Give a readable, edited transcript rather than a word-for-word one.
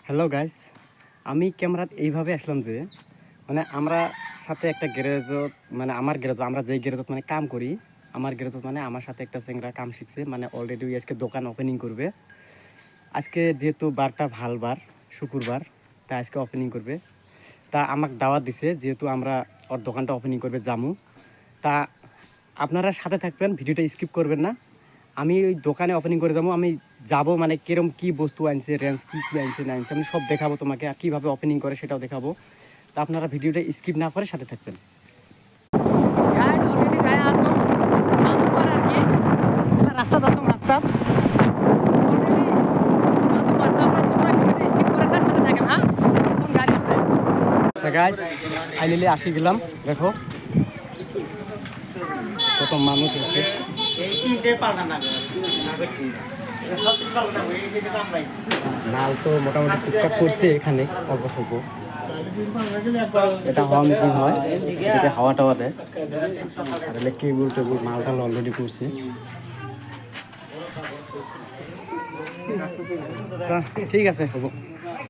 Hello guys, আমি ক্যামেরাত এইভাবে আসলাম যে মানে আমরা সাথে একটা গ্যারেজত মানে আমার গ্যারেজ আমরা যেই গ্যারেজত মানে কাম করি আমার গ্যারেজত মানে আমার সাথে একটা চেংরা কাম শিখছে মানে অলরেডি আজকে দোকান ওপেনিং করবে। আজকে যেহেতু বারটা ভাল বার শুক্রবার, তাই আজকে ওপেনিং করবে। তা আমাকে দাওয়াত দিছে যেহেতু আমরা ওর দোকানটা ওপেনিং করবে জামু। তা আপনারা সাথে থাকবেন, ভিডিওটা স্কিপ করবেন না। আমি ওই দোকানে ওপেনিং করে যাবো, আমি যাব মানে কিরম কি বস্তু আনছে, রেঞ্জ কী কী আনছে না আনছে আমি সব দেখাবো তোমাকে, আর কীভাবে ওপেনিং করে সেটাও দেখাবো। তা আপনারা ভিডিওটা স্কিপ না করে সাথে থাকবেন। গাইস অলরেডি যায় আসো মালুপার আর কি রাস্তা আসো রাস্তা অলরেডি মালুপার, তারপর তোমরা ভিডিওটা স্কিপ করেন না, সাথে থাকেন। হ্যাঁ, কোন গাড়ি চলে। তা গাইস আইলিলে আসি গেলাম, দেখো কত মানুষ আছে। মাল তো মোটামুটি টুকটাক করছে এখানে অল্প স্বল্প। এটা হাওয়া মেশিন হয়, এটাকে হাওয়া টাওয়া দেয়। আর কেবল টেবুল মাল টাল অলরেডি করছে। ঠিক আছে, হবো।